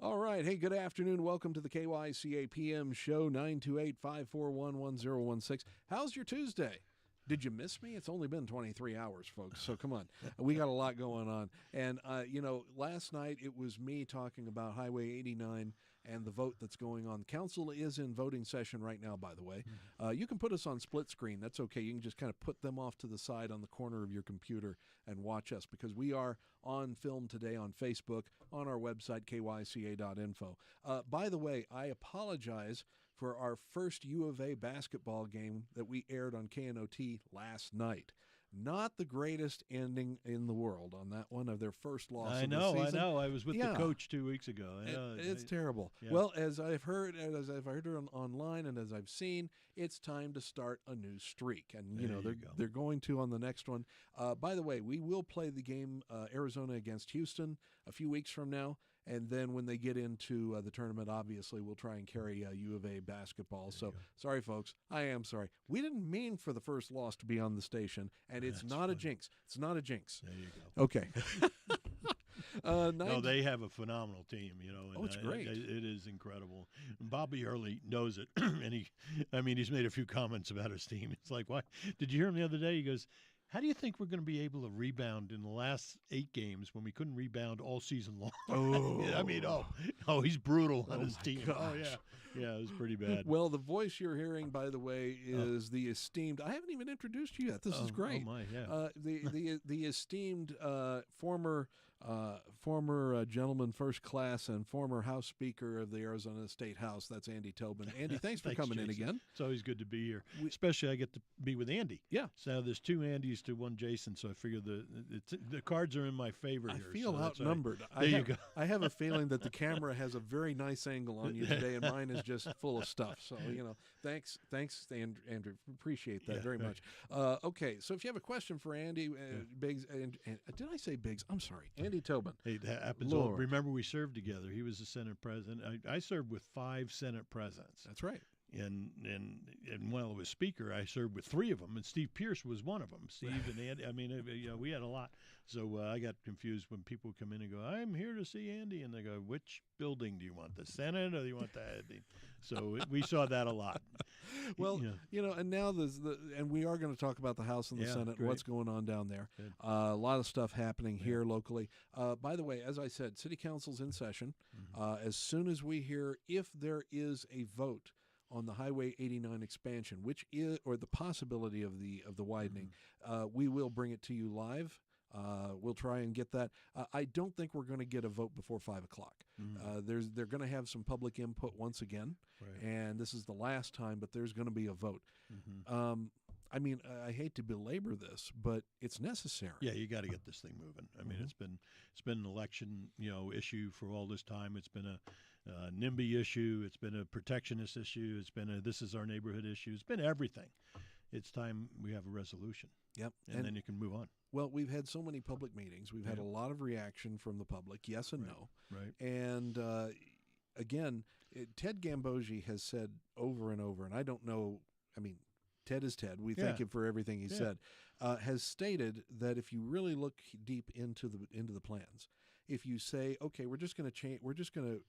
All right. Hey, good afternoon. Welcome to the KYCA PM show, 928-541-1016. How's your Tuesday? Did you miss me? It's only been 23 hours, folks, so come on. We got a lot going on. And, last night it was me talking about Highway 89 and the vote that's going on. The council is in voting session right now, by the way. You can put us on split screen. That's okay. You can just kind of put them off to the side on the corner of your computer and watch us, because we are on film today on Facebook, on our website, kyca.info. By the way, I apologize for our first U of A basketball game that we aired on KNOT last night. Not the greatest ending in the world on that one, of their first loss of the season. I know. I was with the coach 2 weeks ago. It's terrible. Yeah. Well, as I've heard online and as I've seen, it's time to start a new streak. And, they're going to on the next one. By the way, we will play the game Arizona against Houston a few weeks from now. And then when they get into the tournament, obviously, we'll try and carry U of A basketball. So, sorry, folks. I am sorry. We didn't mean for the first loss to be on the station, and it's not a jinx. It's not a jinx. There you go. Okay. No, they have a phenomenal team, And, it's great. It is incredible. And Bobby Early knows it, and he's made a few comments about his team. It's like, why? Did you hear him the other day? He goes, how do you think we're going to be able to rebound in the last 8 games when we couldn't rebound all season long? He's brutal on his team. Gosh. Oh, yeah. Yeah, it was pretty bad. Well, the voice you're hearing, by the way, is the esteemed. I haven't even introduced you yet. This is great. Oh my, yeah. The esteemed former gentleman first class and former House Speaker of the Arizona State House. That's Andy Tobin. Andy, thanks for coming in again. It's always good to be here, especially I get to be with Andy. Yeah. So there's 2 Andys to 1 Jason, so I figure the cards are in my favor here. I feel outnumbered. There you go. I have a feeling that the camera has a very nice angle on you today, and mine is just full of stuff. So, thanks, Andrew. Appreciate that very much. Okay, so if you have a question for Andy Biggs, and did I say Biggs? I'm sorry, Andy Tobin. Hey, that happens. Remember, we served together. He was the Senate president. I served with 5 Senate presidents. That's right. And while I was Speaker, I served with 3 of them, and Steve Pierce was one of them. Steve and Andy, we had a lot. So I got confused when people come in and go, "I'm here to see Andy," and they go, "Which building do you want, the Senate or do you want the?" So we saw that a lot. Well, and now and we are going to talk about the House and the Senate and what's going on down there. A lot of stuff happening here locally. By the way, as I said, City Council's in session. As soon as we hear if there is a vote on the Highway 89 expansion, which is, or the possibility of the widening, we will bring it to you live. We'll try and get that. I don't think we're going to get a vote before 5 o'clock. They're going to have some public input once again, and this is the last time, but there's going to be a vote. I hate to belabor this, but it's necessary. Yeah, you got to get this thing moving. It's been an election issue for all this time. It's been a NIMBY issue. It's been a protectionist issue. It's been a this is our neighborhood issue. It's been everything. It's time we have a resolution. Yep, and then you can move on. Well, we've had so many public meetings. We've had a lot of reaction from the public, yes and no. Right. And again, Ted Gambogi has said over and over, and I don't know. Ted is Ted. We thank him for everything he said. Has stated that if you really look deep into the plans, if you say, okay, we're just going to change, we're just going to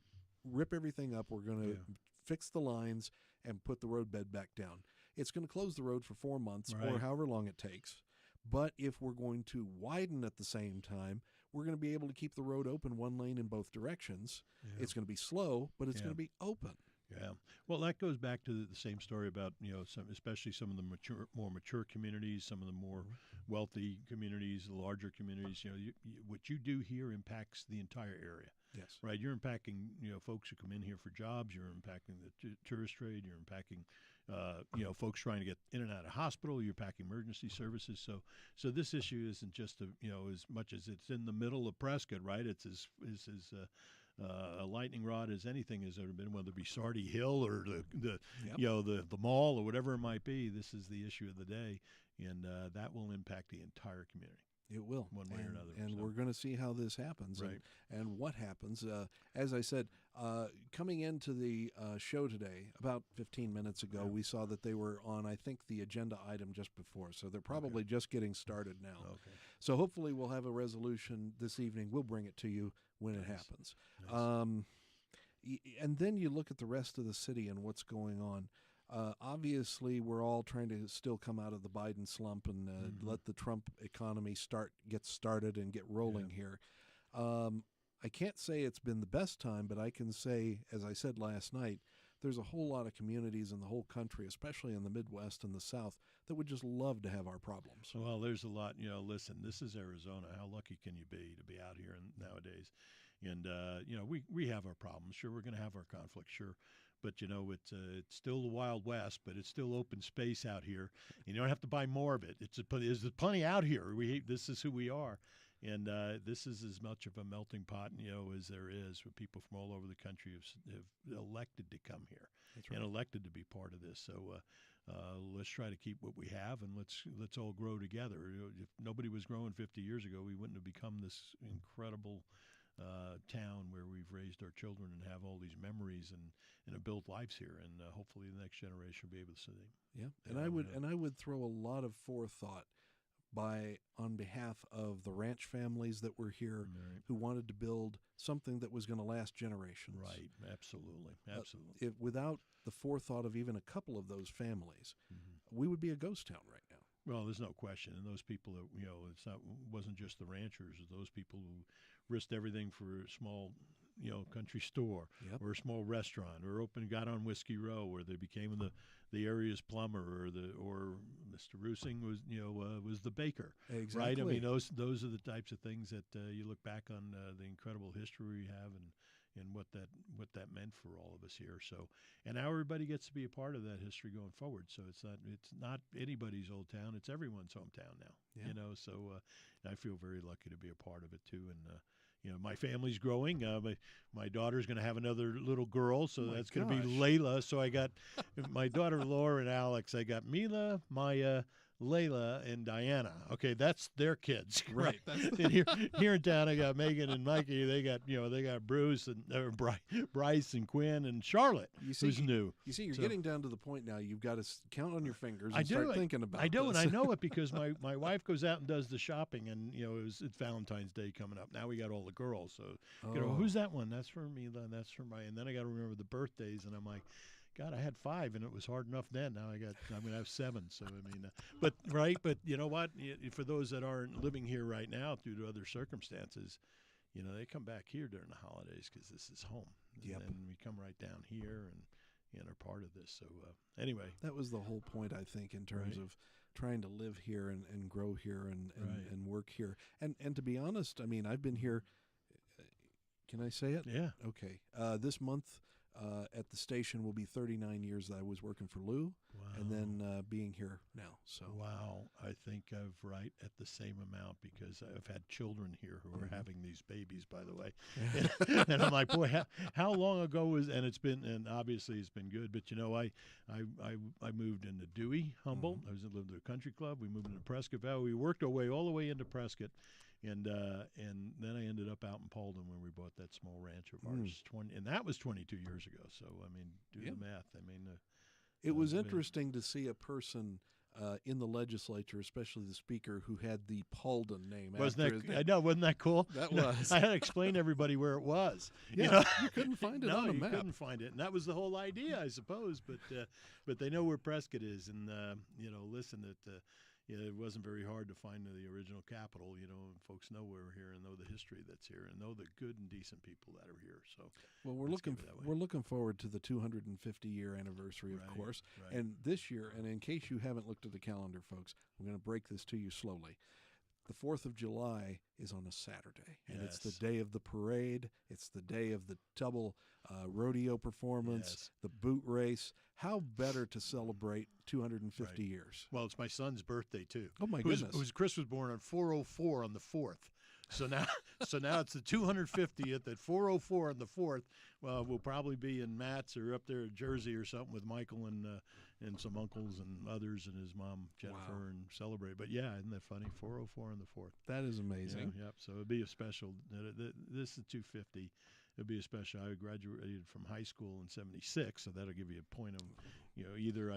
rip everything up, we're going to fix the lines and put the road bed back down, it's going to close the road for 4 months or however long it takes. But if we're going to widen at the same time, we're going to be able to keep the road open 1 lane in both directions. It's going to be slow, but it's going to be open. Yeah. Well, that goes back to the same story about, especially some of the more mature communities, some of the more wealthy communities, the larger communities. What you do here impacts the entire area. Yes. Right. You're impacting, folks who come in here for jobs. You're impacting the tourist trade. You're impacting, folks trying to get in and out of hospital. You're impacting emergency services. So this issue isn't just as much as it's in the middle of Prescott, right? It's as a lightning rod as anything has ever been, whether it be Sardi Hill or the mall or whatever it might be. This is the issue of the day, and that will impact the entire community. It will, one way or another. And we're going to see how this happens and what happens. As I said, coming into the show today, about 15 minutes ago, we saw that they were on, I think, the agenda item just before. So they're probably just getting started now. Okay. So hopefully we'll have a resolution this evening. We'll bring it to you when it happens. Nice. And then you look at the rest of the city and what's going on. Obviously, we're all trying to still come out of the Biden slump and let the Trump economy get started and get rolling here. I can't say it's been the best time, but I can say, as I said last night, there's a whole lot of communities in the whole country, especially in the Midwest and the South, that would just love to have our problems. Well, there's a lot. Listen, this is Arizona. How lucky can you be to be out here nowadays? And we have our problems. Sure, we're going to have our conflicts. Sure. But, it's still the Wild West, but it's still open space out here. And you don't have to buy more of it. There's plenty out here. This is who we are. And this is as much of a melting pot, as there is. With people from all over the country have elected to come here. That's right. And elected to be part of this. So let's try to keep what we have, and let's all grow together. If nobody was growing 50 years ago, we wouldn't have become this incredible town where we've raised our children and have all these memories and have built lives here, and hopefully the next generation will be able to see them. Yeah, and I would throw a lot of forethought on behalf of the ranch families that were here, who wanted to build something that was going to last generations. Right, absolutely. Without the forethought of even a couple of those families, we would be a ghost town right now. Well, there's no question. And those people that, wasn't just the ranchers, those people who risked everything for a small, country store or a small restaurant, or got on Whiskey Row, where they became the area's plumber, or Mr. Rusing was the baker. Exactly. Right? I mean, those are the types of things that you look back on the incredible history we have and what that meant for all of us here. So, and now everybody gets to be a part of that history going forward. So it's not anybody's old town; it's everyone's hometown now. Yeah. So I feel very lucky to be a part of it too. And my family's growing. My daughter's going to have another little girl, so that's going to be Layla. So I got my daughter Laura and Alex. I got Mila, Maya, Layla, and Diana. Okay, that's their kids, right? And here in town, I got Megan and Mikey. They got Bruce and Bryce and Quinn and Charlotte, who's new. You see, you're getting down to the point now. You've got to count on your fingers and start thinking about. I do, this. And I know it because my wife goes out and does the shopping, and it's Valentine's Day coming up. Now we got all the girls, so who's that one? That's for Mila, and that's for my. And then I got to remember the birthdays, and I'm like, God, I had 5, and it was hard enough then. Now I'm going to have 7. So I mean, but you know what? For those that aren't living here right now due to other circumstances, they come back here during the holidays because this is home. Yep. And we come right down here and are part of this. So anyway, that was the whole point, I think, in terms of trying to live here and grow here and work here. And to be honest, I mean, I've been here. Can I say it? Yeah. Okay. This month. At the station will be 39 years that I was working for Lou, and then being here now. So wow, I think I've right at the same amount because I've had children here who are having these babies, by the way, and I'm like, boy, how long ago was? And obviously it's been good, but I moved into Dewey, Humboldt. I lived at a country club. We moved into Prescott Valley. We worked our way all the way into Prescott. And then I ended up out in Paulden when we bought that small ranch of ours, and that was 22 years ago. So I mean, do the math. I mean, it was interesting to see a person in the legislature, especially the speaker, who had the Paulden name. I know, wasn't that cool? That was. I had to explain to everybody where it was. Yeah, you couldn't find it on a map. You couldn't find it, and that was the whole idea, I suppose. But they know where Prescott is, and listen, it wasn't very hard to find the original capital, and folks know we're here and know the history that's here and know the good and decent people that are here. So, well, we're looking forward to the 250-year anniversary, of course. Right. And this year, and in case you haven't looked at the calendar, folks, I'm going to break this to you slowly. The 4th of July is on a Saturday, and it's the day of the parade. It's the day of the double rodeo performance, the boot race. How better to celebrate 250 years? Well, it's my son's birthday too. Oh my goodness! Chris was born on 404 on the 4th. So now it's the 250th at 404 on the 4th. Well, we'll probably be in Matt's or up there in Jersey or something with Michael and some uncles and others and his mom Jennifer and celebrate. But yeah, isn't that funny? 404 on the 4th. That is amazing. Yeah, yep. So it'd be a special. This is 250. It'd be a special. I graduated from high school in '76, so that'll give you a point of, either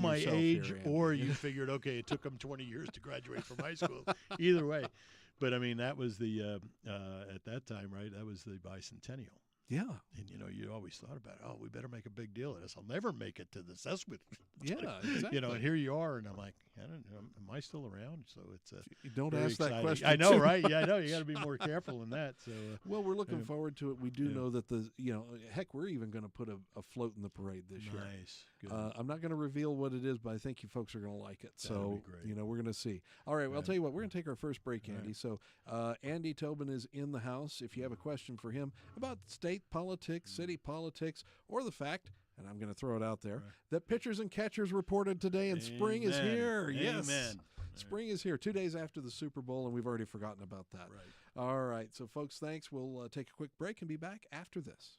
my age here, or you figured, okay, it took them 20 years to graduate from high school. Either way. But I mean, that was the at that time, right? That was the bicentennial. Yeah. And, you always thought about, oh, we better make a big deal of this. I'll never make it to this. That's what, Yeah, exactly. and here you are. And I'm like, I don't know. Am I still around? So it's you don't very ask exciting. that question. I know, too right? Yeah, I know. You got to be more careful in that. So, well, we're looking forward to it. We do yeah. know that heck, we're even going to put a float in the parade this year. Nice. Good. I'm not going to reveal what it is, but I think you folks are going to like it. That'll So, be great. we're going to see. All right, well, I'll tell you what, we're going to take our first break, Andy. Right. So, Andy Tobin is in the house. If you have a question for him about state politics, city politics, or the fact, and I'm going to throw it out there, that pitchers and catchers reported today and spring is here. Yes. Amen. Spring is here 2 days after the Super Bowl, and we've already forgotten about that. Right. All right. So, folks, thanks. We'll take a quick break and be back after this.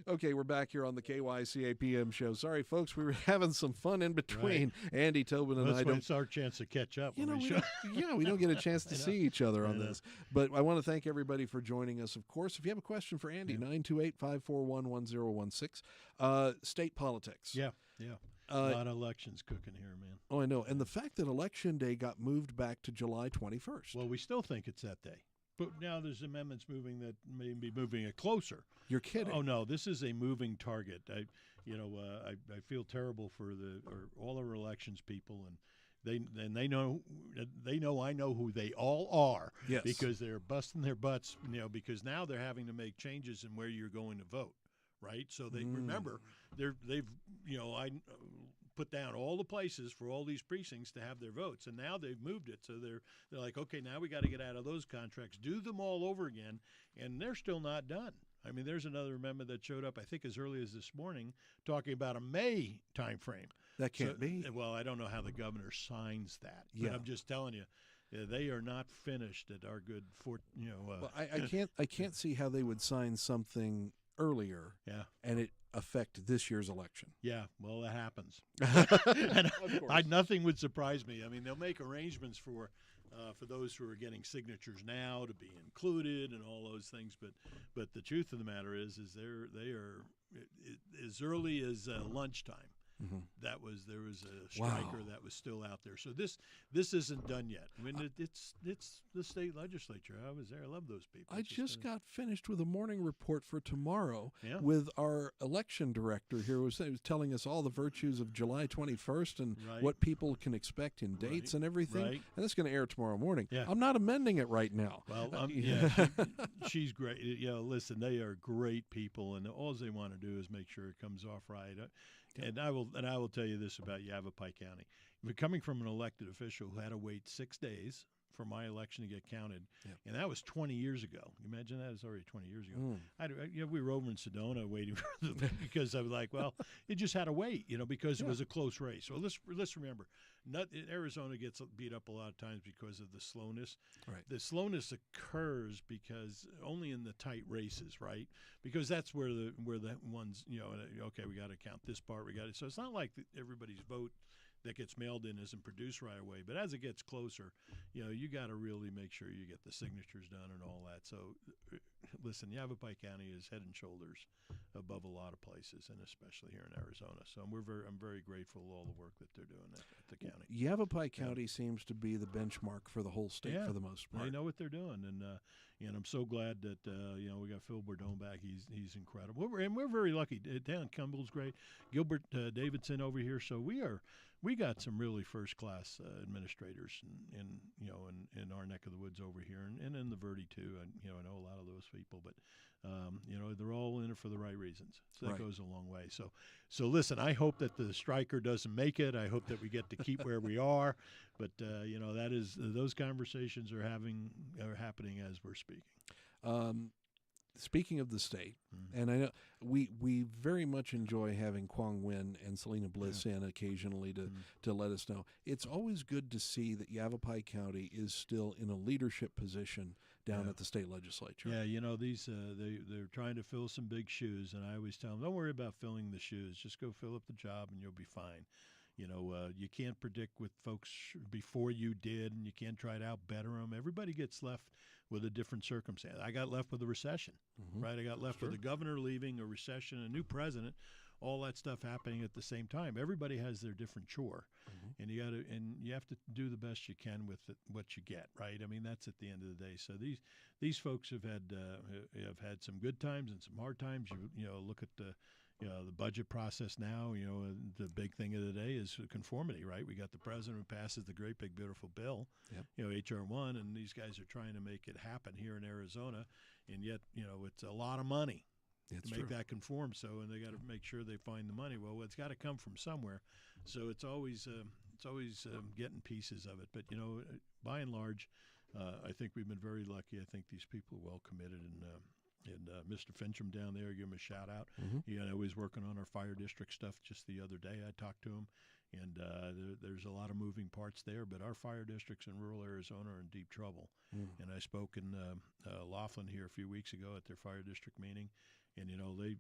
Okay, we're back here on the KYCA PM show. Sorry, folks, we were having some fun in between. Right. Andy Tobin and I don't. It's our chance to catch up. We don't get a chance to see each other on this. But I want to thank everybody for joining us. Of course, if you have a question for Andy, 928-541-1016. State politics. Yeah. A lot of elections cooking here, man. Oh, I know. And the fact that Election Day got moved back to July 21st. Well, we still think it's that day. But now there's amendments moving that may be moving it closer. You're kidding? Oh no, this is a moving target. I feel terrible for all our elections people, and they know I know who they all are. Yes. Because they're busting their butts. Because now they're having to make changes in where you're going to vote, right? So they remember they've I put down all the places for all these precincts to have their votes, and now they've moved it. So they're like, okay, now we got to get out of those contracts, do them all over again, and they're still not done. I mean, there's another amendment that showed up, I think, as early as this morning, talking about a May time frame. That can't be. Well, I don't know how the governor signs that. Yeah. But I'm just telling you, they are not finished at our good fort. Well, I can't see how they would sign something earlier. Yeah. And it affect this year's election. Yeah, well, that happens. And of course. Nothing would surprise me. I mean, they'll make arrangements for those who are getting signatures now to be included and all those things. But the truth of the matter is they are as early as lunchtime. Mm-hmm. There was a striker that was still out there. So this isn't done yet. I mean, it's the state legislature. I was there. I love those people. I just got finished with a morning report for tomorrow Yeah. with our election director here. Was telling us all the virtues of July 21st and Right. what people can expect in dates and everything. Right. And it's going to air tomorrow morning. Yeah. I'm not amending it right now. Well, she's great. Listen, they are great people, and all they want to do is make sure it comes off right. And I will tell you this about Yavapai County. We're coming from an elected official who had to wait 6 days for my election to get counted, Yep. and that was 20 years ago. You imagine that? It's already 20 years ago. Mm. We were over in Sedona waiting for because I was like, well, it just had to wait, because it was a close race. So let's remember, Arizona gets beat up a lot of times because of the slowness. Right. The slowness occurs because only in the tight races, right? Because that's where the ones, okay, we got to count this part, we got it. So it's not like everybody's vote that gets mailed in isn't produced right away. But as it gets closer, you got to really make sure you get the signatures done and all that. So, listen, Yavapai County is head and shoulders above a lot of places, and especially here in Arizona. So I'm very grateful for all the work that they're doing at the county. Yavapai County seems to be the benchmark for the whole state for the most part. They know what they're doing, and I'm so glad that we got Phil Bordone back. He's incredible, we're very lucky. Dan Cumble's great, Gilbert Davidson over here. So we got some really first class administrators in our neck of the woods over here, and in the Verde too. And I know a lot of those people, but they're all in it for the right reasons. So that goes a long way. So listen, I hope that the striker doesn't make it. I hope that we get to keep where we are. But that is those conversations are happening as we're speaking. Speaking of the state, and I know we very much enjoy having Quang Nguyen and Selena Bliss in occasionally to let us know. It's always good to see that Yavapai County is still in a leadership position down at the state legislature. Yeah, these they're trying to fill some big shoes, and I always tell them, don't worry about filling the shoes. Just go fill up the job, and you'll be fine. You can't predict what folks before you did, and you can't try to outbetter them. Everybody gets left with a different circumstance. I got left with a recession, right? I got left with the governor leaving, a recession, a new president, all that stuff happening at the same time. Everybody has their different chore, and you have to do the best you can with what you get, right? I mean, that's at the end of the day. So these folks have had some good times and some hard times. You look at the budget process now. The big thing of the day is conformity, right? We got the president who passes the great big beautiful bill, HR 1, and these guys are trying to make it happen here in Arizona, and yet it's a lot of money to make that conform. So, and they got to make sure they find the money. Well, it's got to come from somewhere. So it's always getting pieces of it. But by and large, I think we've been very lucky. I think these people are well committed, and Mr. Fincham down there, give him a shout out. He was working on our fire district stuff just the other day. I talked to him, and there's a lot of moving parts there, but our fire districts in rural Arizona are in deep trouble. And I spoke in Laughlin here a few weeks ago at their fire district meeting, and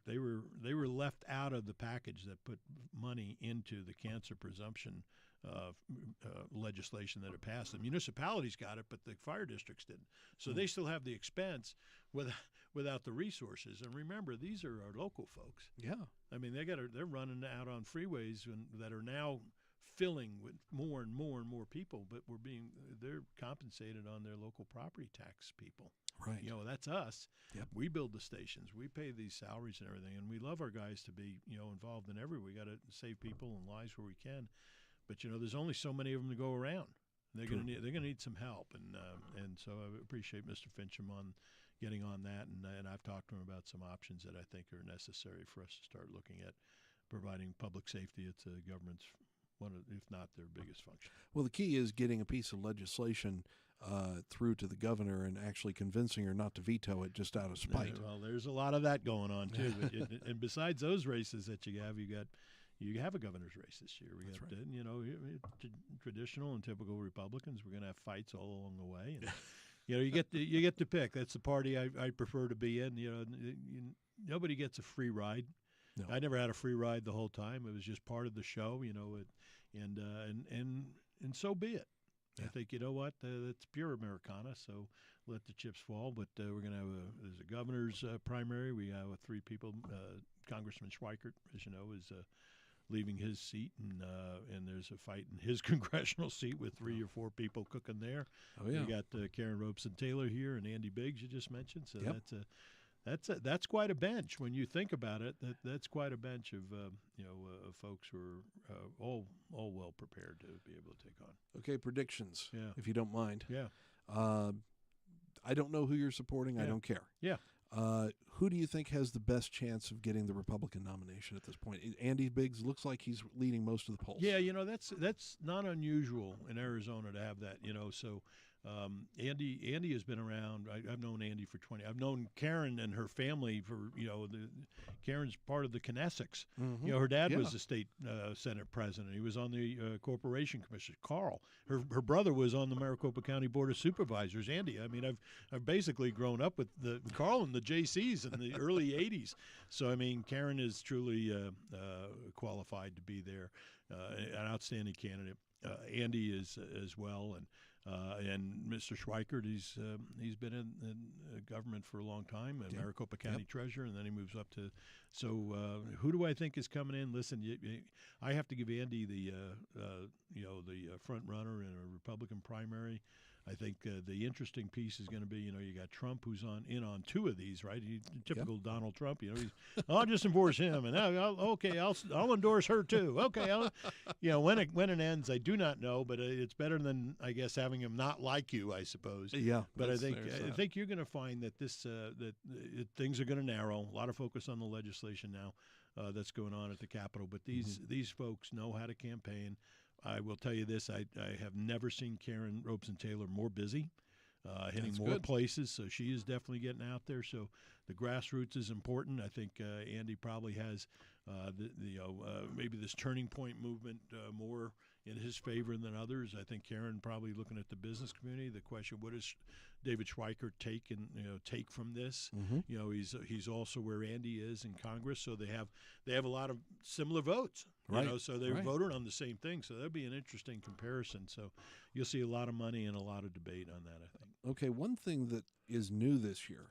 they were left out of the package that put money into the cancer presumption legislation that had passed. The municipalities got it, but the fire districts didn't. So they still have the expense without the resources. And remember, these are our local folks. Yeah, I mean they're running out on freeways that are now filling with more and more and more people, but they're compensated on their local property tax people. Right. That's us. Yep. We build the stations. We pay these salaries and everything, and we love our guys to be involved in every. We got to save people and lives where we can, but there's only so many of them to go around. They're going to need some help, and so I appreciate Mr. Fincham on getting on that, and I've talked to him about some options that I think are necessary for us to start looking at providing public safety. It's a government's one of, if not their biggest function. Well, the key is getting a piece of legislation through to the governor and actually convincing her not to veto it just out of spite. Well, there's a lot of that going on too. And besides those races that you have a governor's race this year. We got traditional and typical Republicans. We're going to have fights all along the way, and you get to pick. That's the party I prefer to be in. Nobody gets a free ride. No. I never had a free ride the whole time. It was just part of the show, and so be it. Yeah. I think that's pure Americana. So let the chips fall. But we're going to have there's a governor's primary. We have 3 people. Congressman Schweikert, as you know, is leaving his seat, and there's a fight in his congressional seat with 3 or 4 people cooking there. Oh yeah. We got Karen Robeson Taylor here and Andy Biggs you just mentioned. So that's quite a bench when you think about it. That's quite a bench of folks who are all well prepared to be able to take on. Okay, predictions. Yeah. If you don't mind. Yeah. I don't know who you're supporting. Yeah. I don't care. Yeah. Who do you think has the best chance of getting the Republican nomination at this point? Andy Biggs looks like he's leading most of the polls. Yeah, that's not unusual in Arizona to have that. So Andy has been around. I've known Andy for 20. I've known Karen and her family for Karen's part of the Knesset. Mm-hmm. Her dad Yeah. was the state Senate president. He was on the Corporation Commission. Carl, her brother was on the Maricopa County Board of Supervisors. Andy, I mean, I've basically grown up with Carl and the JCs in the early '80s. So I mean, Karen is truly qualified to be there, an outstanding candidate. Andy is as well, and Mr. Schweikert, he's been in government for a long time, and Maricopa County Treasurer, and then he moves up to. So who do I think is coming in? Listen, I have to give Andy the front runner in a Republican primary. I think the interesting piece is going to be, you got Trump who's on 2 of these, right? Typical Donald Trump, he's, I'll just endorse him, and I'll endorse her too. Okay, when it ends, I do not know, but it's better than I guess having him not like you, I suppose. Yeah, but I think you're going to find that things are going to narrow. A lot of focus on the legislation now that's going on at the Capitol, but these folks know how to campaign. I will tell you this, I have never seen Karen Robeson-Taylor more busy, hitting That's more good. places, so she is definitely getting out there. So the grassroots is important. I think Andy probably has maybe this turning point movement more in his favor than others. I think Karen probably looking at the business community, the question, what does David Schweikert take from this? Mm-hmm. He's also where Andy is in Congress, so they have a lot of similar votes. Right. So they voted on the same thing. So that'll be an interesting comparison. So you'll see a lot of money and a lot of debate on that, I think. Okay, one thing that is new this year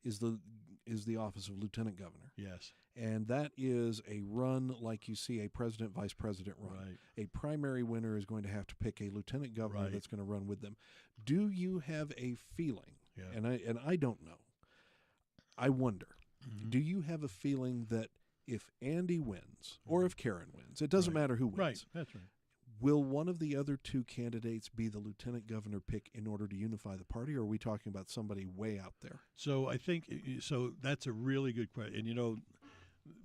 is the office of lieutenant governor. Yes. And that is a run like you see a president, vice president run. Right. A primary winner is going to have to pick a lieutenant governor Right. that's going to run with them. Do you have a feeling? Yeah. And I don't know. I wonder. Mm-hmm. Do you have a feeling that if Andy wins or if Karen wins, it doesn't matter who wins. Right. That's right. Will one of the other 2 candidates be the lieutenant governor pick in order to unify the party, or are we talking about somebody way out there? So I think that's a really good question. And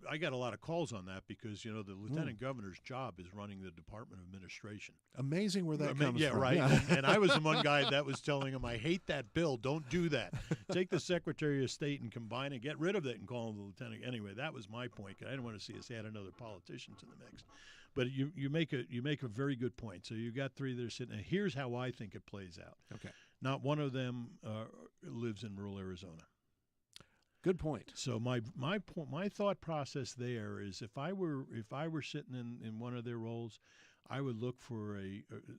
I got a lot of calls on that because the lieutenant governor's job is running the Department of Administration. Amazing where that comes from. Right. And I was the one guy that was telling him, I hate that bill. Don't do that. Take the Secretary of State and combine it, get rid of it, and call him the lieutenant. Anyway, that was my point. I didn't want to see us add another politician to the mix. But you make a very good point. So you got 3 that are sitting. And here's how I think it plays out. Okay. Not one of them lives in rural Arizona. Good point. So my thought process there is if I were sitting in one of their roles, I would look for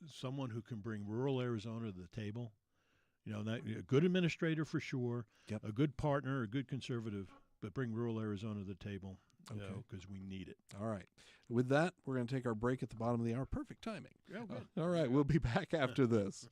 someone who can bring rural Arizona to the table. A good administrator for sure, a good partner, a good conservative, but bring rural Arizona to the table. Because we need it. All right. With that, we're going to take our break at the bottom of the hour. Perfect timing. Yeah, good. All right. We'll be back after this.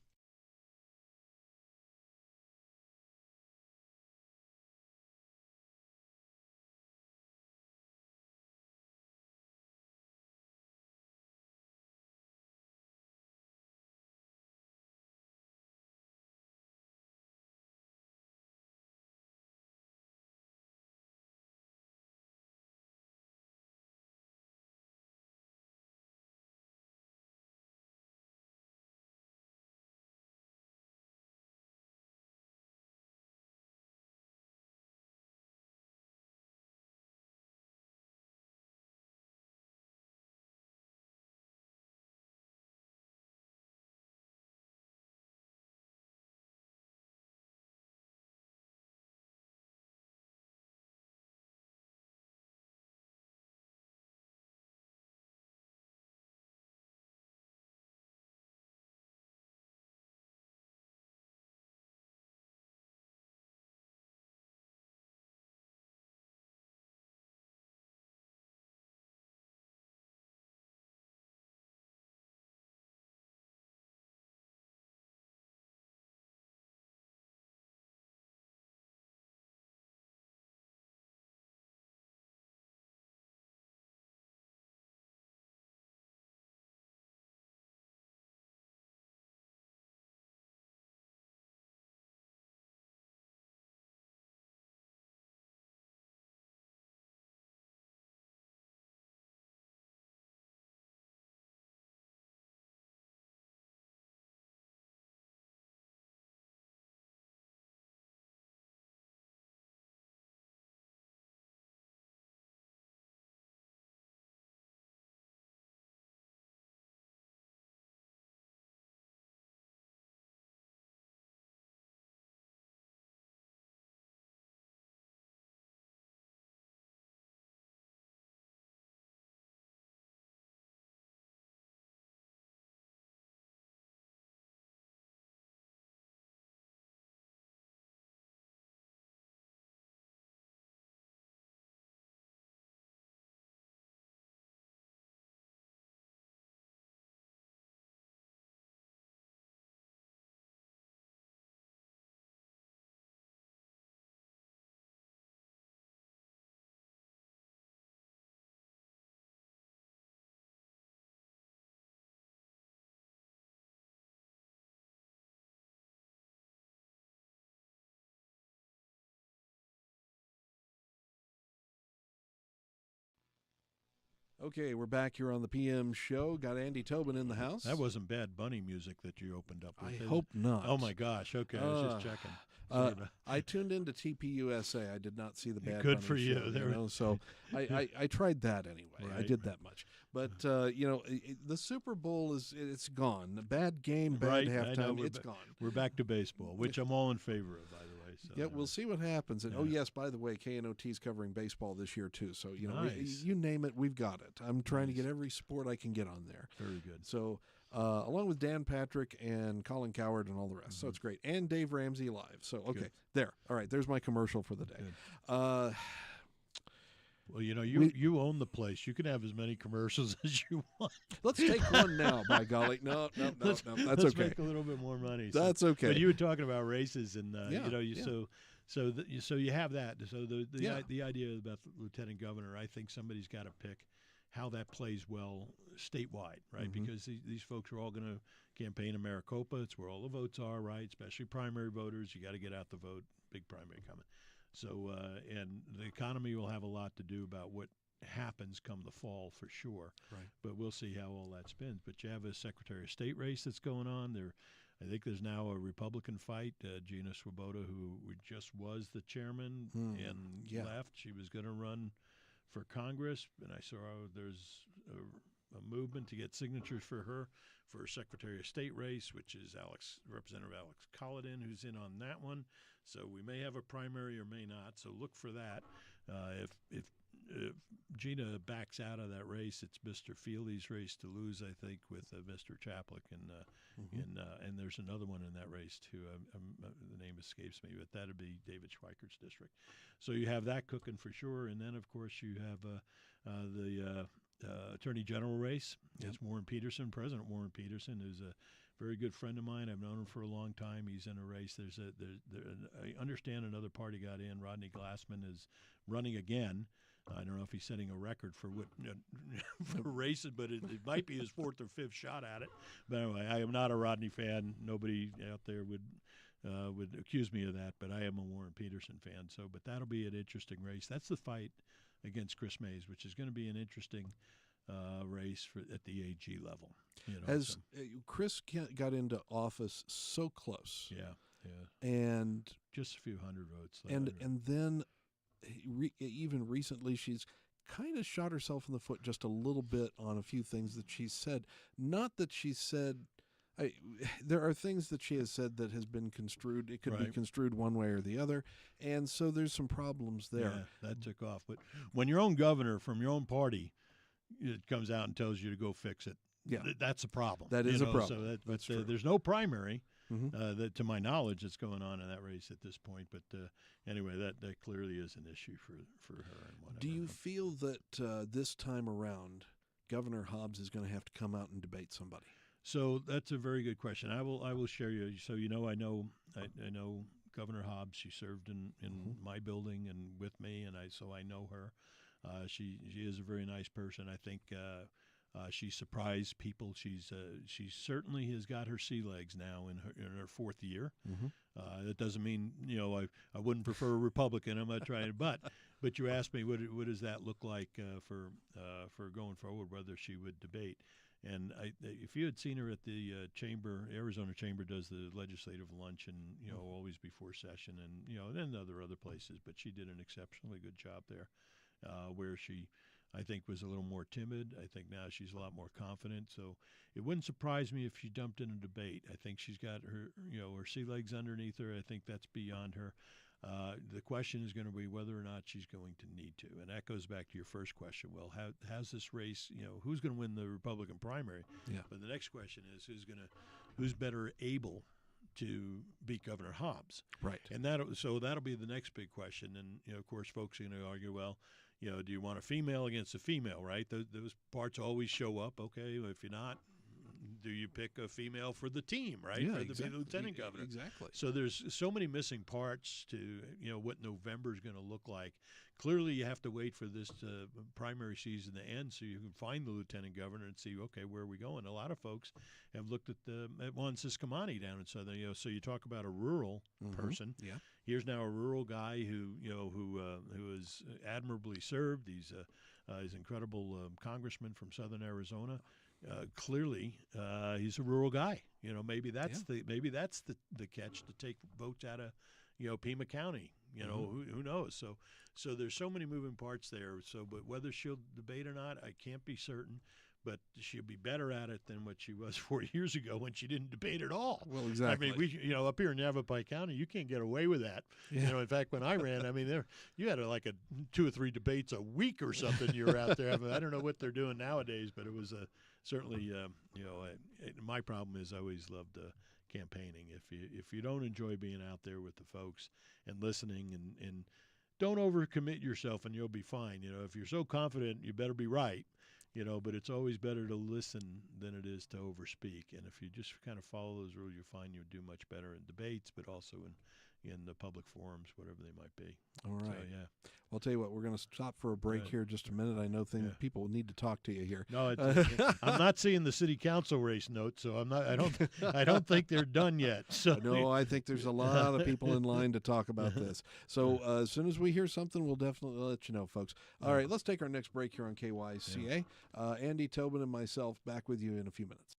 Okay, we're back here on the PM show. Got Andy Tobin in the house. That wasn't Bad Bunny music that you opened up with. I hope not. Oh, my gosh. Okay, I was just checking. I tuned into TPUSA. I did not see the Bad Good Bunny for you. show, so I tried that anyway. Right. I did that much. But, the Super Bowl it's gone. Bad game, bad halftime, it's gone. We're back to baseball, which I'm all in favor of, by the way. So, yeah, we'll see what happens. And, oh, yes, by the way, KNOT's covering baseball this year, too. So, Nice. you name it, we've got it. I'm trying to get every sport I can get on there. Very good. So, along with Dan Patrick and Colin Coward and all the rest. So it's great. And Dave Ramsey live. So, okay, Good. there. All right, there's my commercial for the day. Well, you own the place. You can have as many commercials as you want. Let's take one now, by golly. No, that's let's okay. make a little bit more money. That's okay. But you were talking about races, and so you have that. So the idea about the lieutenant governor, I think somebody's got to pick how that plays well statewide, right? Mm-hmm. Because these folks are all going to campaign in Maricopa. It's where all the votes are, right? Especially primary voters. You got to get out the vote. Big primary coming. So, and the economy will have a lot to do about what happens come the fall for sure. Right. But we'll see how all that spins. But you have a Secretary of State race that's going on there. I think there's now a Republican fight. Gina Swoboda, who just was the chairman and left, she was going to run for Congress, and I saw there's a movement to get signatures for her for Secretary of State race, which is Representative Alex Collin, who's in on that one. So we may have a primary or may not. So look for that. If Gina backs out of that race, it's Mr. Feely's race to lose, I think, with Mr. Chaplick, and there's another one in that race too. The name escapes me, but that'd be David Schweikert's district. So you have that cooking for sure, and then of course you have the Attorney General race. Yep. It's Warren Peterson, President Warren Peterson, who's a very good friend of mine. I've known him for a long time. He's in a race. I understand another party got in. Rodney Glassman is running again. I don't know if he's setting a record for what for races, but it might be his fourth or fifth shot at it. But anyway, I am not a Rodney fan. Nobody out there would accuse me of that, but I am a Warren Peterson fan. So, but that'll be an interesting race. That's the fight against Chris Mays, which is going to be an interesting race at the AG level. As Chris got into office so close, and just a few hundred votes, and then even recently, she's kind of shot herself in the foot just a little bit on a few things that she said. Not that she said. There are things that she has said that has been construed. It could be construed one way or the other, and so there's some problems there. Yeah, that took off. But when your own governor from your own party it comes out and tells you to go fix it, that's a problem. That is a problem. So that's true. There's no primary, that, to my knowledge, that's going on in that race at this point. But anyway, that clearly is an issue for her and whatever. Do you feel that this time around, Governor Hobbs is going to have to come out and debate somebody? So that's a very good question. I will share you. So I know Governor Hobbs. She served in my building and with me, and so I know her. She is a very nice person. I think she surprised people. She certainly has got her sea legs now in her fourth year. That doesn't mean I wouldn't prefer a Republican. I'm not trying to, but you asked me what does that look like for going forward, whether she would debate. And if you had seen her at the chamber, Arizona Chamber does the legislative luncheon, always before session, and then other places. But she did an exceptionally good job there, where she, I think, was a little more timid. I think now she's a lot more confident. So it wouldn't surprise me if she jumped in a debate. I think she's got her sea legs underneath her. I think that's beyond her. The question is going to be whether or not she's going to need to, and that goes back to your first question. Well, how's this race? Who's going to win the Republican primary? Yeah. But the next question is who's better able to beat Governor Hobbs? Right. And that'll be the next big question. And of course, folks are going to argue, well, do you want a female against a female? Right. Those parts always show up. Okay, if you're not, do you pick a female for the team, right? Yeah, for the lieutenant governor. Exactly. So there's so many missing parts to what November is going to look like. Clearly, you have to wait for this primary season to end so you can find the lieutenant governor and see, okay, where are we going? A lot of folks have looked at Juan Ciscomani down in Southern. So you talk about a rural person. Yeah. Here's now a rural guy who is admirably served. He's He's an incredible congressman from southern Arizona. Clearly, he's a rural guy. Maybe that's the catch to take votes out of Pima County. Who knows? So there's so many moving parts there. So, but whether she'll debate or not, I can't be certain. But she'll be better at it than what she was 4 years ago when she didn't debate at all. Well, exactly. I mean, up here in Yavapai County, you can't get away with that. Yeah. In fact, when I ran, I mean, you had like 2 or 3 debates a week or something. You were out there. I don't know what they're doing nowadays, but it was certainly, my problem is I always loved campaigning. If you don't enjoy being out there with the folks and listening and don't overcommit yourself, and you'll be fine. If you're so confident, you better be right. But it's always better to listen than it is to overspeak. And if you just kind of follow those rules, you'll find you'll do much better in debates, but also in the public forums, whatever they might be. All right. So, yeah. Well, I'll tell you what, we're going to stop for a break here just a minute. I know people need to talk to you here. No, I'm not seeing the city council race notes, so I don't think they're done yet. So no, I think there's a lot of people in line to talk about this. So as soon as we hear something, we'll definitely let you know, folks. All right, let's take our next break here on KYCA. Andy Tobin and myself back with you in a few minutes.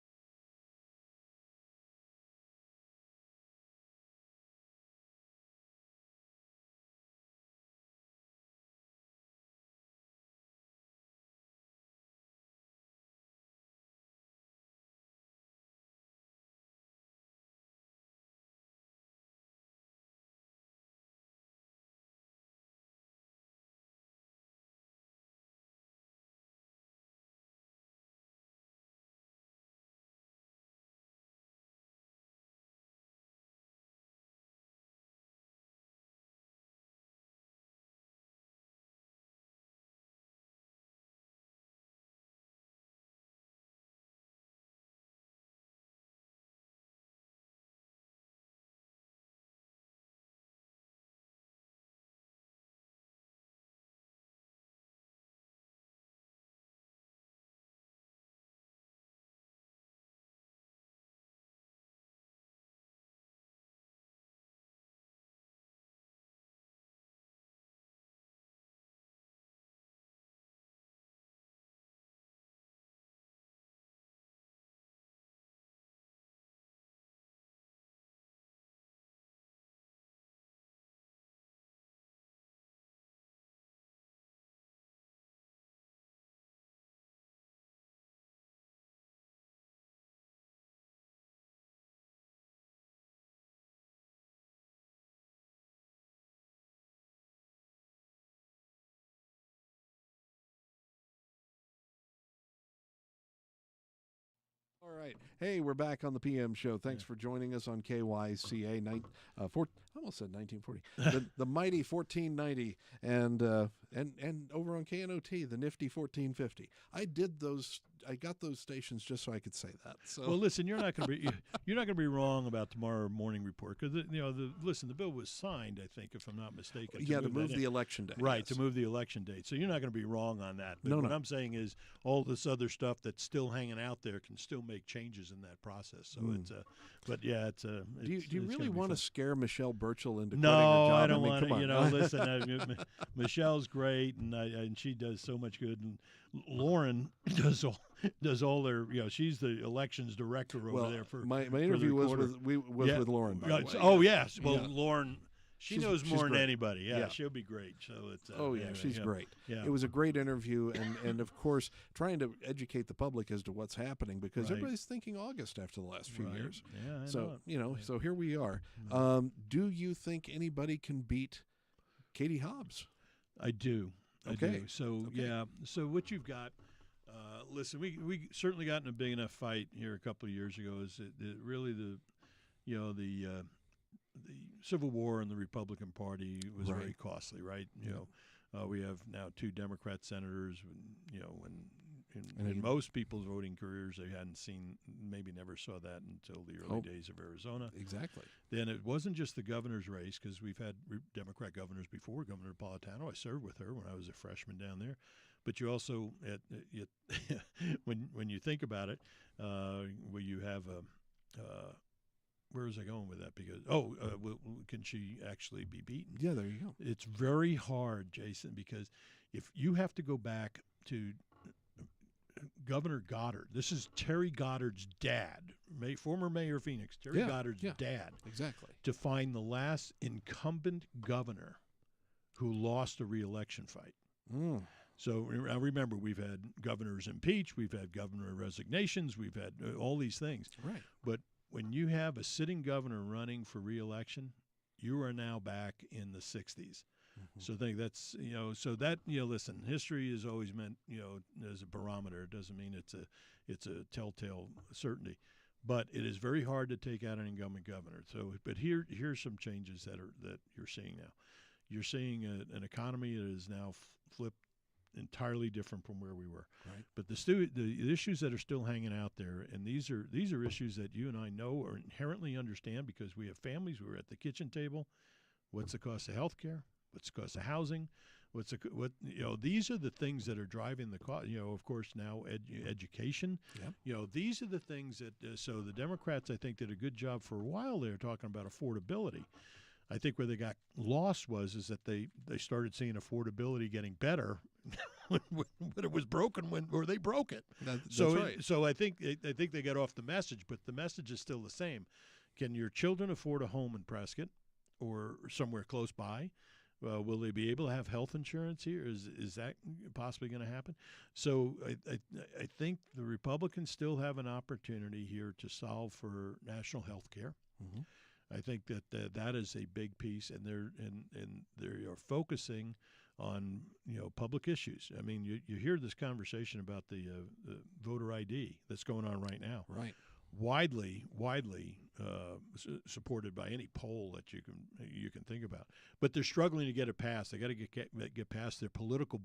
All right. Hey, we're back on the PM show. Thanks for joining us on KYCA. I almost said 1940. The mighty 1490, and over on KNOT, the nifty 1450. I got those stations just so I could say that. So well, listen, you're not going to be wrong about tomorrow morning report because the bill was signed, I think, if I'm not mistaken. To move the election date. Right, yes. to move the election date. So you're not going to be wrong on that. But what I'm saying is all this other stuff that's still hanging out there can still make changes in that process. So do you really want to scare Michelle Burchell into no, quitting her job? I don't want to. Listen, Michelle's great, and she does so much good. And Lauren does all their, she's the elections director over there for my interview was with Lauren. By the way. Oh yes, Lauren. She knows more than great. Anybody. Yeah, she'll be great. So it's anyway, she's great. Yeah. It was a great interview, and of course, trying to educate the public as to what's happening because everybody's thinking August after the last few years. Yeah, I know. So here we are. Do you think anybody can beat Katie Hobbs? I do. Okay. So So what you've got. Listen, we certainly got in a big enough fight here a couple of years ago. Is really the Civil War in the Republican Party was very costly, right? We have now 2 Democrat senators, and in most people's voting careers, they hadn't seen, maybe never saw that until the early days of Arizona. Exactly. Then it wasn't just the governor's race, because we've had Democrat governors before. Governor Napolitano, I served with her when I was a freshman down there. But you also, when you think about it, where you have where was I going with that? Because can she actually be beaten? Yeah, there you go. It's very hard, Jason, because if you have to go back to Governor Goddard. This is Terry Goddard's dad, former Mayor of Phoenix, Terry Goddard's dad. Exactly. To find the last incumbent governor who lost a re-election fight. So remember, we've had governors impeached, we've had governor resignations, we've had all these things. Right. But when you have a sitting governor running for re-election, you are now back in the 60s. So I think that's, listen, history is always meant, as a barometer. It doesn't mean it's a telltale certainty. But it is very hard to take out an incumbent governor. So, but here's some changes that you're seeing now. You're seeing an economy that is now flipped entirely different from where we were. Right. But the issues that are still hanging out there, and these are issues that you and I know or inherently understand because we have families. We're at the kitchen table. What's the cost of health care? What's the cost of housing? These are the things that are driving the cost. Of course, now education. Yep. These are the things that. So the Democrats, I think, did a good job for a while. They were talking about affordability. I think where they got lost is that they started seeing affordability getting better when it was broken or they broke it. That's right. So I think they got off the message, but the message is still the same. Can your children afford a home in Prescott or somewhere close by? Will they be able to have health insurance here? Is that possibly going to happen? So I think the Republicans still have an opportunity here to solve for national health care. Mm-hmm. I think that is a big piece, and they are focusing on public issues. I mean, you hear this conversation about the voter ID that's going on right now. Right. Widely supported by any poll that you can think about, but they're struggling to get it passed. They got to get past their political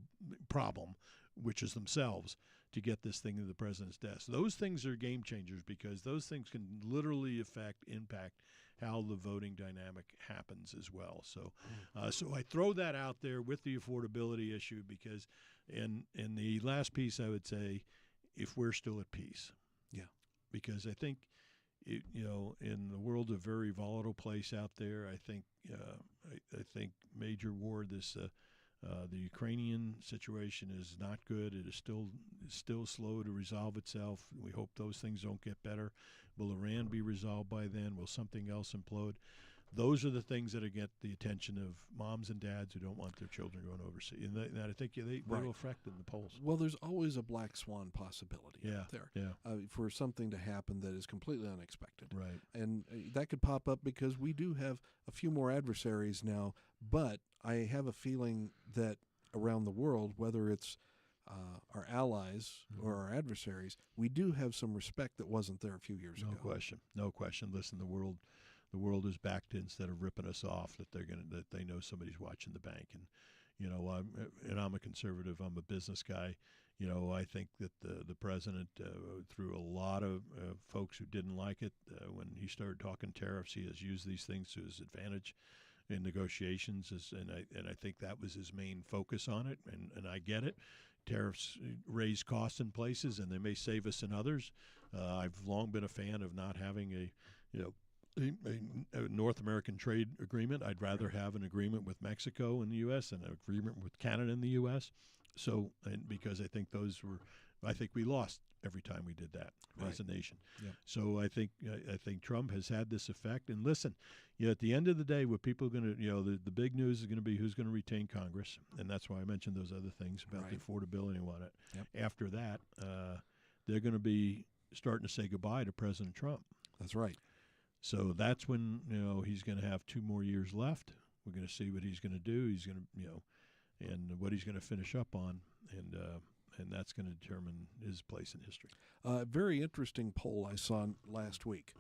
problem, which is themselves, to get this thing to the president's desk. Those things are game changers because those things can literally impact how the voting dynamic happens as well. So, so I throw that out there with the affordability issue because, in the last piece, I would say, if we're still at peace. Yeah. Because I think, in the world, a very volatile place out there. I think Major Ward, the Ukrainian situation is not good. It is still slow to resolve itself. We hope those things don't get better. Will Iran be resolved by then? Will something else implode? Those are the things that get the attention of moms and dads who don't want their children going overseas. And I think they will affect in the polls. Well, there's always a black swan possibility out there for something to happen that is completely unexpected. Right. And that could pop up because we do have a few more adversaries now, but I have a feeling that around the world, whether it's our allies or our adversaries, we do have some respect that wasn't there a few years ago. No question. Listen, the world is back to, instead of ripping us off, that they know somebody's watching the bank. And I'm a conservative. I'm a business guy. I think that the president, through a lot of folks who didn't like it, when he started talking tariffs, he has used these things to his advantage in negotiations. And I think that was his main focus on it. And I get it. Tariffs raise costs in places, and they may save us in others. I've long been a fan of not having a North American trade agreement. I'd rather have an agreement with Mexico and the U.S. and an agreement with Canada and the U.S. So, and because I think we lost every time we did that as a nation. Yep. So I think Trump has had this effect. And listen, at the end of the day, what people are going to, the big news is going to be who's going to retain Congress, and that's why I mentioned those other things about the affordability and whatnot. Yep. After that, they're going to be starting to say goodbye to President Trump. That's right. So that's when he's going to have 2 more years left. We're going to see what he's going to do. He's going to and what he's going to finish up on, and that's going to determine his place in history. Very interesting poll I saw last week.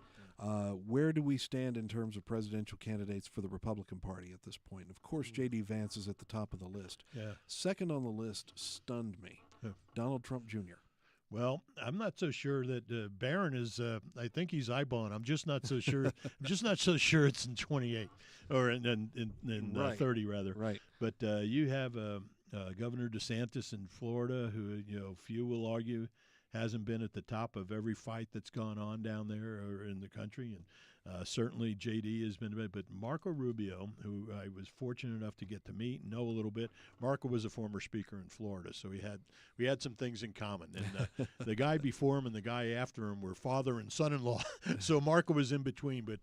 Where do we stand in terms of presidential candidates for the Republican Party at this point? Of course, J.D. Vance is at the top of the list. Yeah. Second on the list stunned me. Donald Trump Jr. Well, I'm not so sure that Barron is. I think he's eyeballing. I'm just not so sure. I'm just not so sure it's in 28 or in 30 rather. Right. But you have Governor DeSantis in Florida, who few will argue hasn't been at the top of every fight that's gone on down there or in the country, and certainly JD has been. But Marco Rubio, who I was fortunate enough to get to meet and know a little bit. Marco was a former speaker in Florida, so we had some things in common. And the guy before him and the guy after him were father and son-in-law. So Marco was in between. But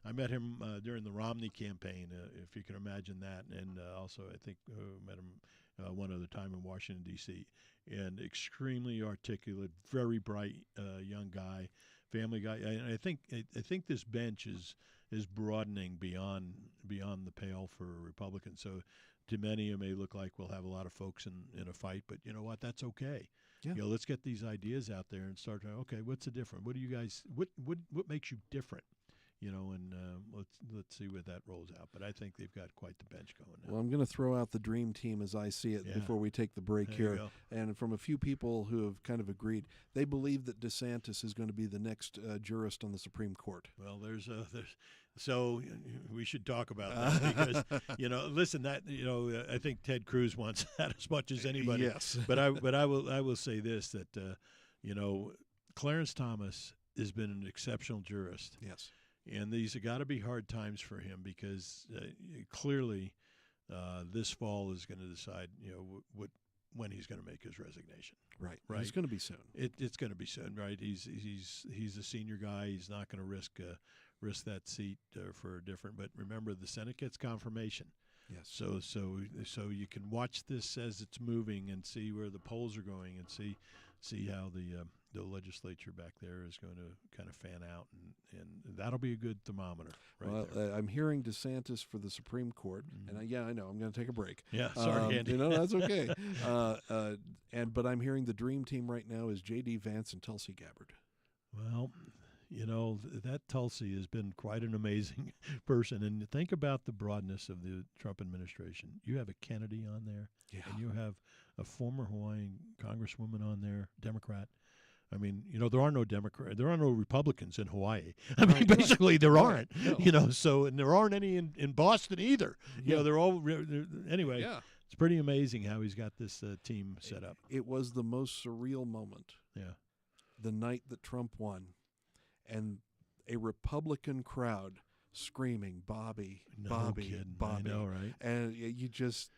I met him during the Romney campaign, if you can imagine that, and also I think met him one other time in Washington D.C. And extremely articulate, very bright young guy. Family guy, and I think this bench is broadening beyond the pale for Republicans. So to many, it may look like we'll have a lot of folks in a fight, but you know what? That's okay. Yeah. You know, let's get these ideas out there and start. Okay, what's the different? What do you guys? What makes you different? You know, and let's see where that rolls out. But I think they've got quite the bench going now. Well, I'm going to throw out the dream team as I see it before we take the break There here. you go. And from a few people who have kind of agreed, they believe that DeSantis is going to be the next jurist on the Supreme Court. Well, so we should talk about that because listen, I think Ted Cruz wants that as much as anybody. Yes, but I will say this that Clarence Thomas has been an exceptional jurist. Yes. And these have got to be hard times for him because clearly this fall is going to decide, when he's going to make his resignation. Right. Right. It's going to be soon. It's going to be soon, right? He's a senior guy. He's not going to risk that seat for a different. But remember, the Senate gets confirmation. Yes. So you can watch this as it's moving and see where the polls are going and see how the legislature back there is going to kind of fan out, and that'll be a good thermometer. Right there. I'm hearing DeSantis for the Supreme Court, and I know I'm going to take a break. Yeah, sorry, Andy. That's okay. But I'm hearing the dream team right now is J.D. Vance and Tulsi Gabbard. Well, that Tulsi has been quite an amazing person, and think about the broadness of the Trump administration. You have a Kennedy on there, and you have a former Hawaiian congresswoman on there, Democrat. I mean, there are no Republicans in Hawaii. I mean, basically there aren't. No. And there aren't any in Boston either. They're all anyway. Yeah. It's pretty amazing how he's got this team set up. It was the most surreal moment. Yeah. The night that Trump won, and a Republican crowd screaming, "Bobby, Bobby, kidding. Bobby!" I know, right? And you just,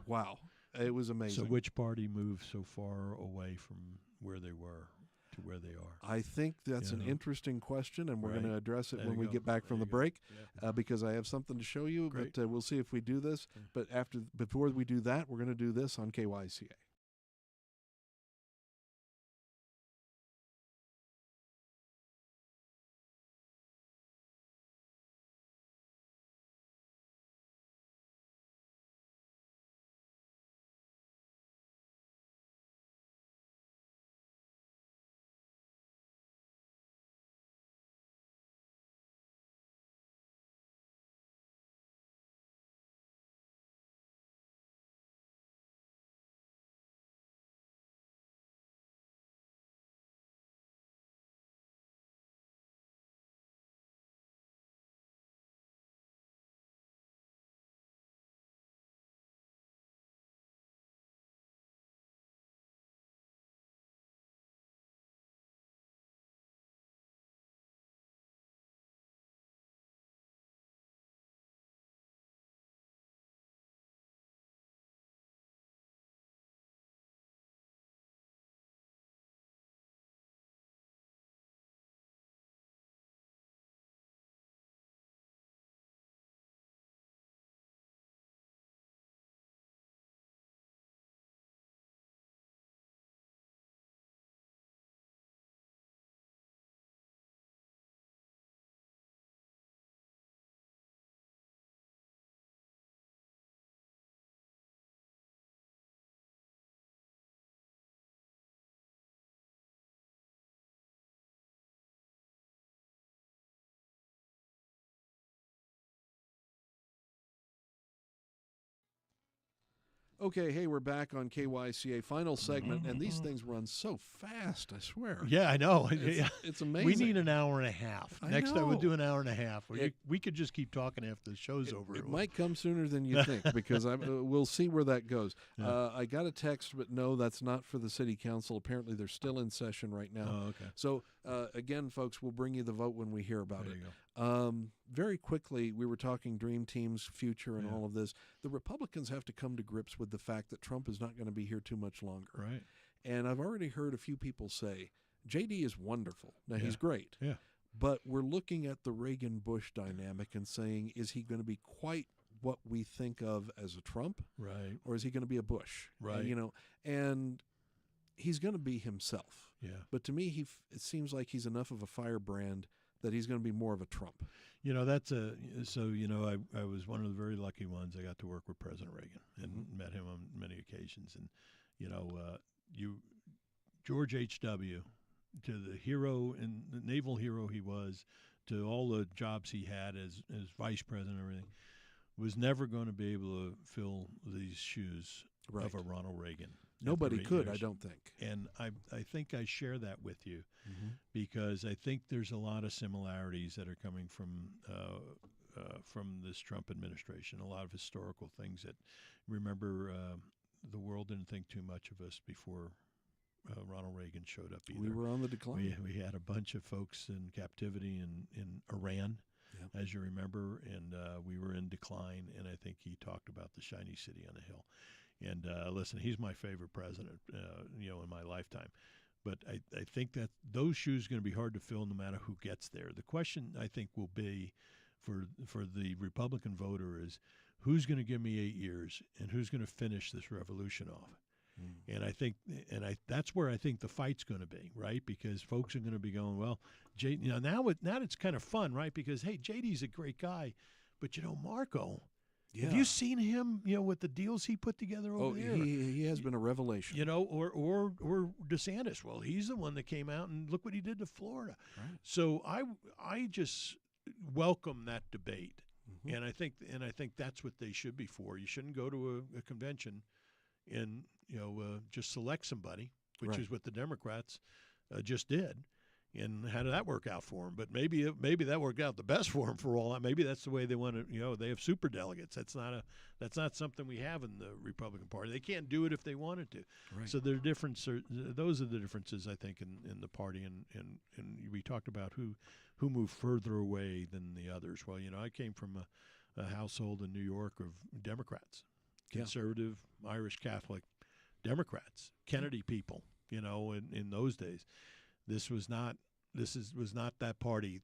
wow, it was amazing. So, which party moved so far away from where they were to where they are? I think that's an interesting question, and we're going to address it There when you we go. get back from the There you go. break, Yeah. because I have something to show you. Great. But we'll see if we do this. But before we do that, we're going to do this on KYCA. Okay, hey, we're back on KYCA, final segment, and these things run so fast, I swear. Yeah, I know. It's amazing. We need an hour and a half. Next time we'll do an hour and a half. We could just keep talking after the show's over. It might come sooner than you think, because we'll see where that goes. Yeah. I got a text, but no, that's not for the city council. Apparently, they're still in session right now. Oh, okay. So, again, folks, we'll bring you the vote when we hear about there it. You go. Very quickly, we were talking Dream Team's future and all of this. The Republicans have to come to grips with the fact that Trump is not going to be here too much longer. Right. And I've already heard a few people say, JD is wonderful. Now, he's great. Yeah. But we're looking at the Reagan-Bush dynamic and saying, is he going to be quite what we think of as a Trump? Right. Or is he going to be a Bush? Right. And he's going to be himself. Yeah. But to me, it seems like he's enough of a firebrand that he's going to be more of a Trump. I was one of the very lucky ones. I got to work with President Reagan and met him on many occasions. And, George H.W., to the hero and the naval hero he was, to all the jobs he had as vice president and everything, was never going to be able to fill these shoes of a Ronald Reagan. Nobody could, I don't think. And I think I share that with you because I think there's a lot of similarities that are coming from this Trump administration, a lot of historical things that, remember, the world didn't think too much of us before Ronald Reagan showed up either. We were on the decline. We had a bunch of folks in captivity in Iran, as you remember, and we were in decline, and I think he talked about the shiny city on the hill. And listen, he's my favorite president, in my lifetime. But I think that those shoes are going to be hard to fill no matter who gets there. The question, I think, will be for the Republican voter is, who's going to give me 8 years and who's going to finish this revolution off? And that's where I think the fight's going to be, right? Because folks are going to be going, well, now it's kind of fun, right? Because, hey, JD's a great guy, but, Marco, have you seen him, with the deals he put together over there? He has been a revelation. Or DeSantis. Well, he's the one that came out and look what he did to Florida. Right. So I just welcome that debate. And I think that's what they should be for. You shouldn't go to a convention and just select somebody, which is what the Democrats just did. And how did that work out for them? But maybe that worked out the best for them for all that. Maybe that's the way they want to. They have super delegates. That's not something we have in the Republican Party. They can't do it if they wanted to. Right. So those are the differences, I think, in the party. And we talked about who moved further away than the others. Well, I came from a household in New York of Democrats, conservative, Irish Catholic Democrats, Kennedy people. In those days. This was not that party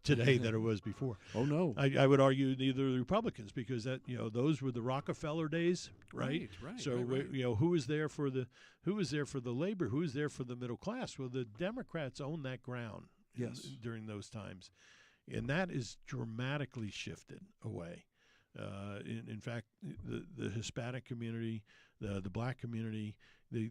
today that it was before. Oh no! I would argue neither the Republicans, because those were the Rockefeller days, right? Right. So who was there for the labor? Who was there for the middle class? Well, the Democrats owned that ground during those times, and that is dramatically shifted away. In fact, the Hispanic community, the Black community,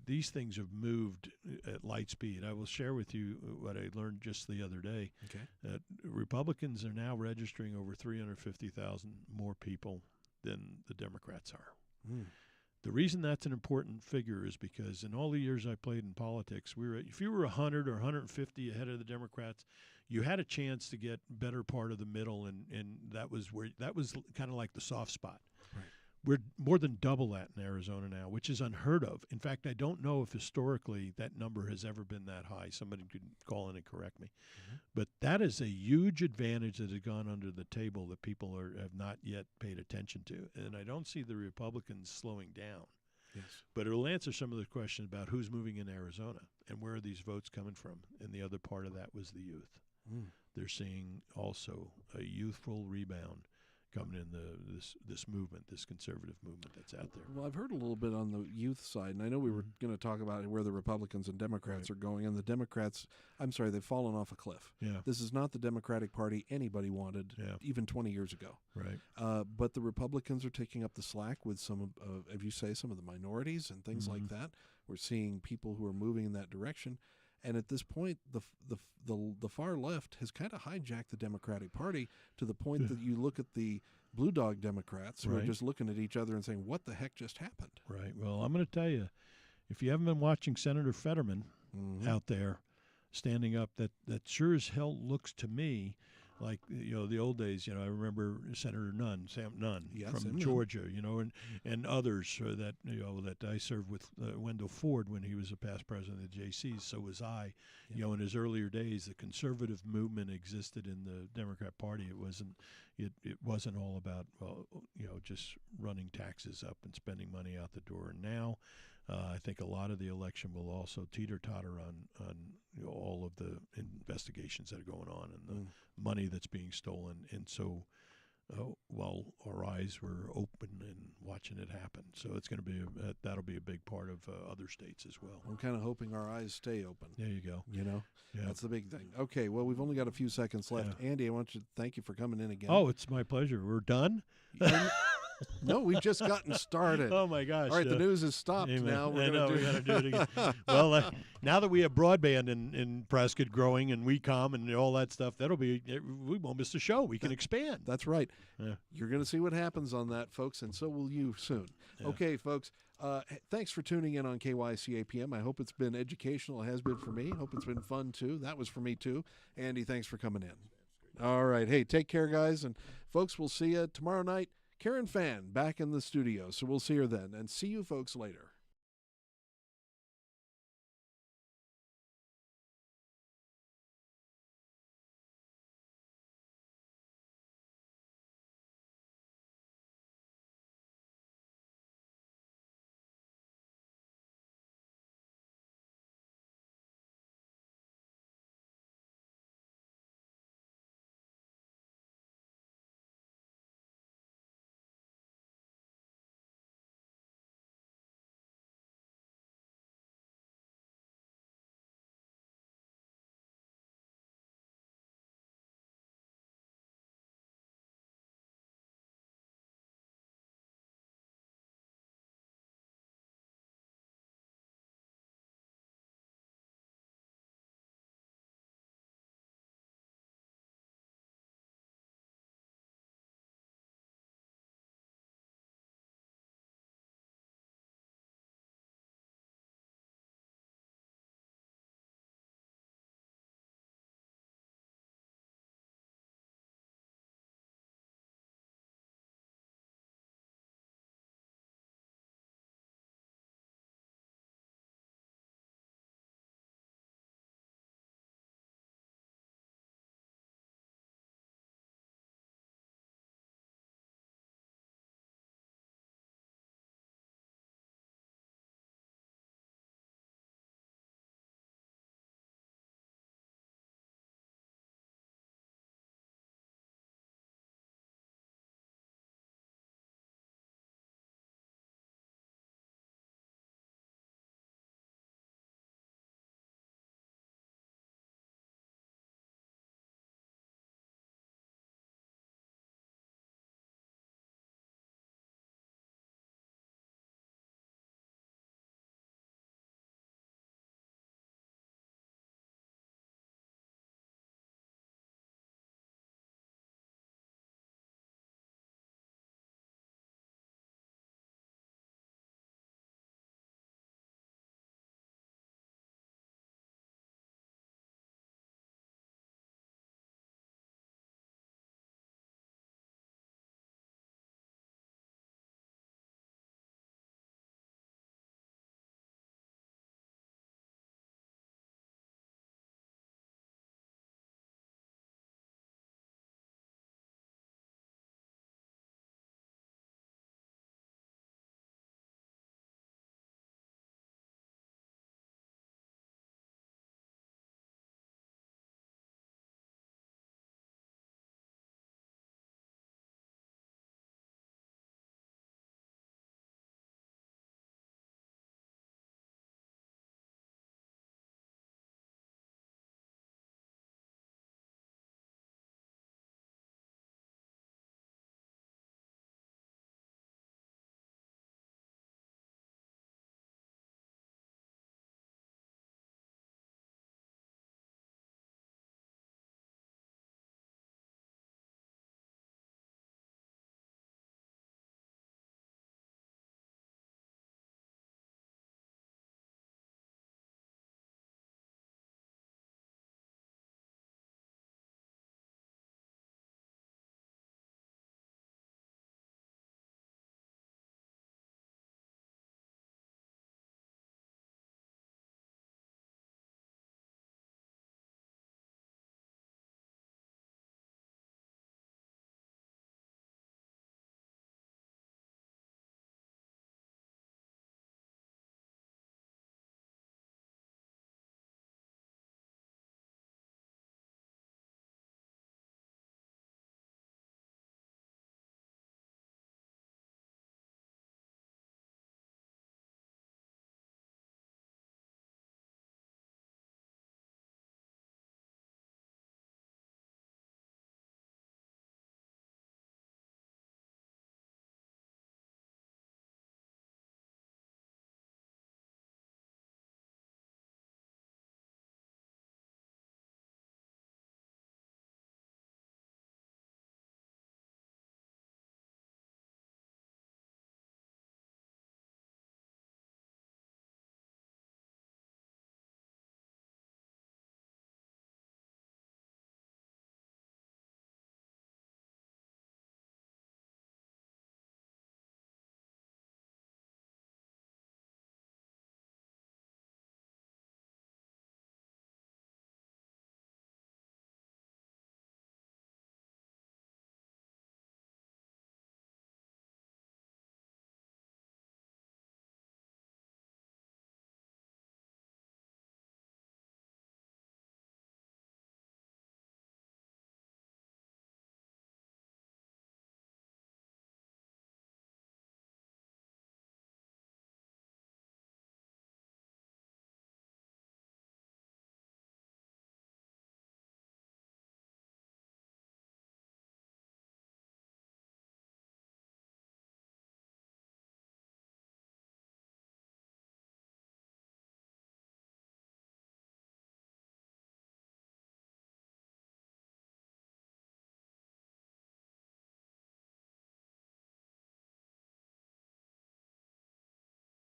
these things have moved at light speed. I will share with you what I learned just the other day. Okay. That Republicans are now registering over 350,000 more people than the Democrats are. The reason that's an important figure is because in all the years I played in politics, if you were 100 or 150 ahead of the Democrats, you had a chance to get better part of the middle, and that was kind of like the soft spot. Right. We're more than double that in Arizona now, which is unheard of. In fact, I don't know if historically that number has ever been that high. Somebody could call in and correct me. But that is a huge advantage that has gone under the table that people have not yet paid attention to. And I don't see the Republicans slowing down. Yes. But it'll answer some of the questions about who's moving in Arizona and where are these votes coming from. And the other part of that was the youth. They're seeing also a youthful rebound coming in this movement, this conservative movement that's out there. Well, I've heard a little bit on the youth side, and I know we were going to talk about where the Republicans and Democrats are going, and the Democrats, they've fallen off a cliff. Yeah. This is not the Democratic Party anybody wanted even 20 years ago. Right. But the Republicans are taking up the slack with some of the minorities and things like that. We're seeing people who are moving in that direction. And at this point, the far left has kind of hijacked the Democratic Party to the point that you look at the Blue Dog Democrats who are just looking at each other and saying, what the heck just happened? Right. Well, I'm going to tell you, if you haven't been watching Senator Fetterman out there standing up, that sure as hell looks to me like, the old days. I remember Senator Nunn, Sam Nunn from Georgia, and others that that I served with, Wendell Ford when he was a past president of the JCs. So was I. In his earlier days, the conservative movement existed in the Democrat Party. It wasn't all about just running taxes up and spending money out the door. And now, I think a lot of the election will also teeter-totter on all of the investigations that are going on and the money that's being stolen. And so, while our eyes were open and watching it happen, so it's going to be that'll be a big part of other states as well. I'm kind of hoping our eyes stay open. There you go. That's the big thing. Okay, well, we've only got a few seconds left. Andy, I want to thank you for coming in again. Oh, it's my pleasure. We're done. No, we've just gotten started. Oh, my gosh. All right, the news has stopped now. We got to do it again. Well, now that we have broadband in Prescott growing and WeCom and all that stuff, we won't miss a show. We can expand. That's right. Yeah. You're going to see what happens on that, folks, and so will you soon. Yeah. Okay, folks, thanks for tuning in on KYCA PM. I hope it's been educational. It has been for me. Hope it's been fun, too. That was for me, too. Andy, thanks for coming in. All right. Hey, take care, guys. And, folks, we'll see you tomorrow night. Karen Fan back in the studio, so we'll see her then. And see you folks later.